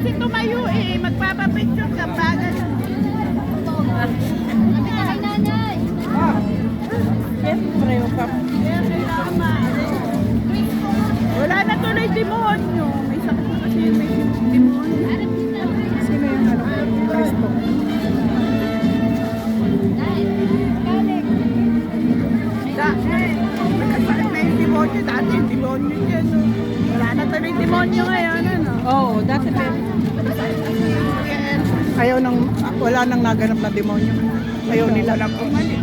kasi tumayo eh. Magpapapicture ka pa. Sabi ka kay nanay. Siyempre, wala na tuloy demonyo. May sakit na kasi may demonyo. Sino yung ano? Kristo. Nagkasakit na yung demonyo. Dati yung demonyo dyan. No? Wala na tuloy demonyo ngayon. Ano? Oo, dati meron. Ayaw nang, wala nang naganap na demonyo. Ayaw nila. Wala pong malit.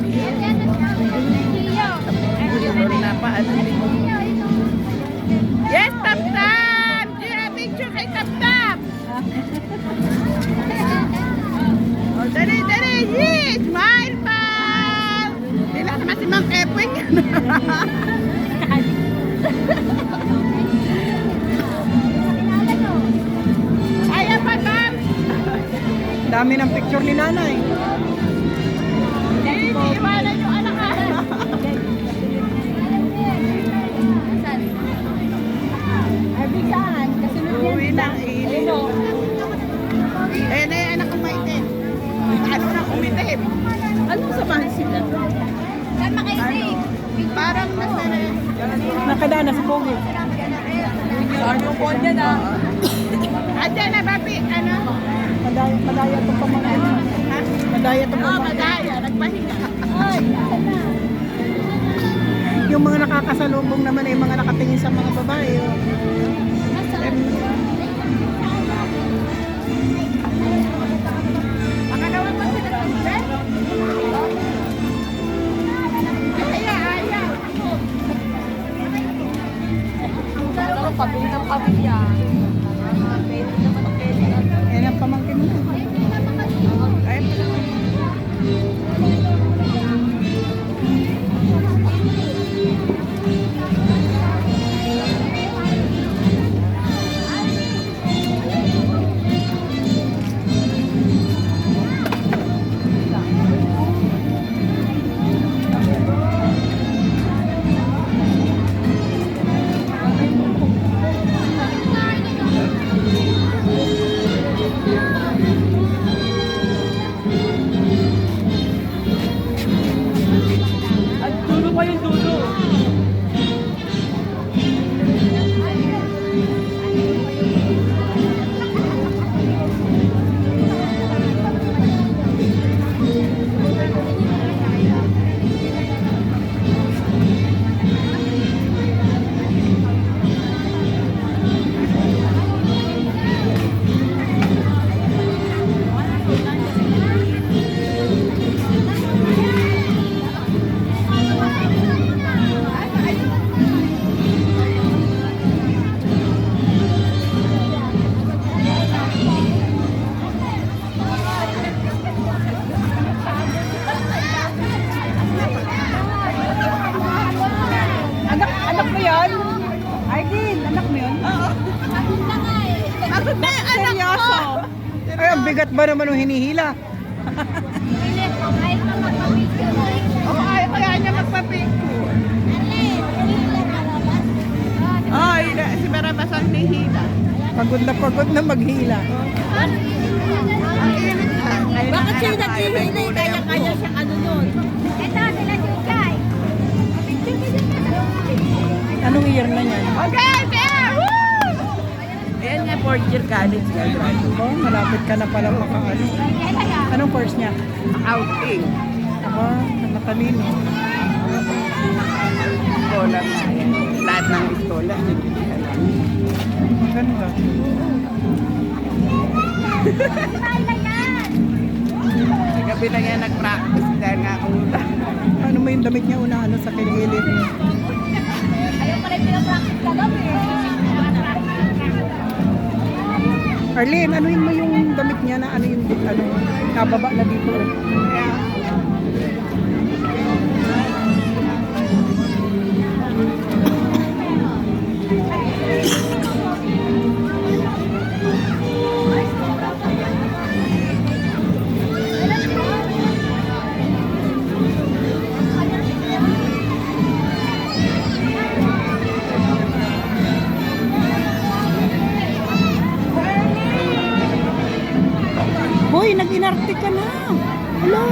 Wala pa ano demonyo. Yes, Tap Tap! Gira picture kay Tap Tap! Oh, dali, dali! Yee! Smile pa! Hindi lang naman si Mang Epwing. Kaya pa, Tap! Dami ng picture ni nanay. Hindi, iwanan yung anak ka. Arbisan, kasunod yan. Uwi na, iili. Eh, na yung anak kong maitim. Ano na kumitim? Anong samahan sila? Saan makaisig? Parang nasa na yun. Nakadaan na si Pogi. Ano po dyan ah? Adyan na, Papi. Ano? Madaya itong pamangkin. Ha? Madaya itong Oo, pamangkin. madaya. Nagpahinga. Ay, saan na? Yung mga nakakasalubong naman ay mga nakatingin sa mga babae. Oh. Pakalawa pa sila sa bed? Ayaw. Pero pabili ng pamilya. Pwede naman ang pwede. Yan ang pamangkin mo. Ay, Anak mo yan? Arlene, anak mo yun? Bakit na yung anak ko? Seryoso? Ay, ang bigat ba naman ng hinihila? Oo, ayaw kaya niya magpa-picture. Ay, si Barabas ang nihila. Pagod na maghila. Ang init na. Bakit siya naghihili? Kaya-kaya siyang ano nun. Ito, sila Jukay. Anong year na yan? Okay, there! Woo! Ayan nga, 4th year college na graduate. Oh, malapit ka na pala makaano. Anong course niya? Outing. Ako, matalino. Eskola na yan. Lahat ng eskola. Maganda. Sa gabi na yan nag-practice dahil nga ulan. Ano mo yung damit niya una ano sa kiligilid niya? Ayaw pa rin pinapractice ka gabi. Arlene, ano yun mo yung damit niya na ano yung ano, nababa na dito? Kaya, Inarte ka na. Wala.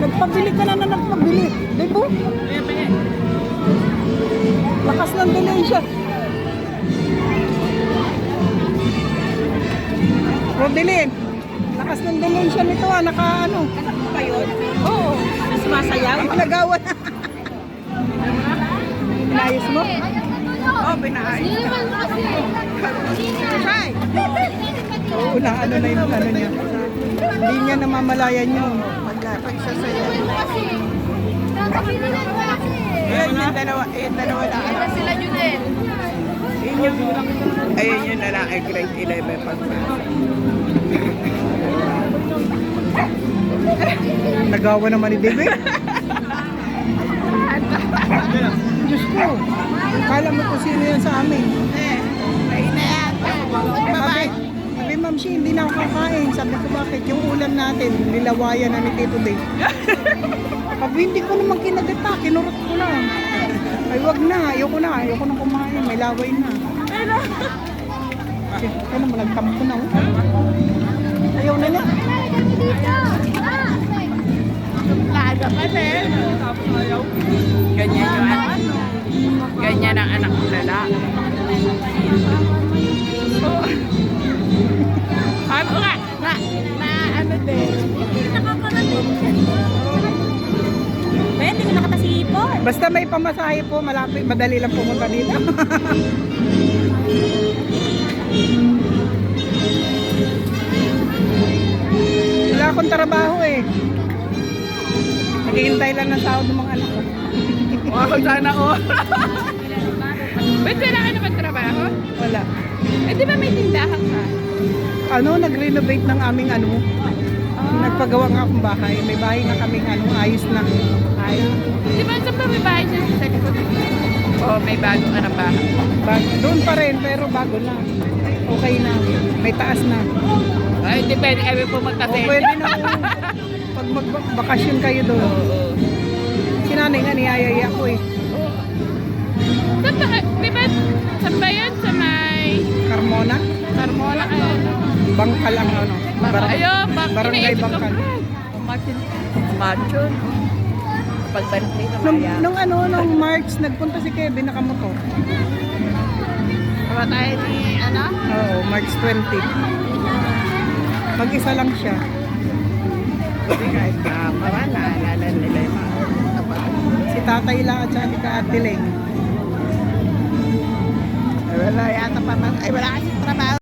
Nagpabili ka na nagpabili. Di po? Lakas ng dilensya. Rodelin, lakas ng dilensya nito ah. Naka ano. Pa yun? Oo. Sumasayaw? Ang nagawan. Inayos mo? Oo, pinaayos. Try. Oo, na ano na yung ano niya. Hindi niya namamalayan yun. Pagsasayaw. Ayun, yung dalawa na ano. Sila yun din. Ayun yung lalaki, grade 11 pagpasok. Nagawa naman ni Debe. Diyos ko. Akala mo kung sino yan sa amin. May na yan. Babae. Sabi, Ma'am Shi, hindi na ako kakain. Sabi ko, bakit? Yung ulam natin, nilawayan na ni Tito Dave. Sabi, hindi ko naman kinagata. Kinurot ko lang. Ay, wag na. Ayoko na kumain. May laway na. Kaya naman, nagtampo na. Oh. Ayaw na niya. Laga pa din. Ganyan yung anak. Ganyan ang anak ng lalaki. So, ano nga, na ano din. Hindi ko nakatasipo. Basta may pamasahe po, malapit, madali lang pumunta dito. Wala akong trabaho eh. Naghihintay lang ng sahod ng mga anak ko. Wow, sana all. Ba't kailangan na magtrabaho? Wala. Eh, di ba may tindahan ka? Ano, nag-renovate ng aming ano. Nagpagawa nga akong bahay. May bahay na kaming ano, ayos na. Ay. Di ba sa may bahay siya sa likod? Oo, may bago ka na bahay. Doon pa rin, pero bago na. Okay na. May taas na. Ay, depende kami po O, magkasensya. pwede na po. Pag magbakasyon kayo doon. Oo. Si nanay nga niyayaya ko eh. Saan ba, di ba, saan ba yun sa may Carmona, Carmona kayo? Bangkal ang ano. Ayun, Barangay iniisip ko Bangkal. pa. Macho. Pagbalik nito, Nung March, nagpunta si Kevin nakamotor. Tama tayo ni, ano? Oo, March 20. Mag-isa lang siya. Kahit kamara, naalala nila yung mga kapatid. Si Tatay lang at saka si Ate Leng. Ay, wala yata pa. Ay, wala kasi trabaho.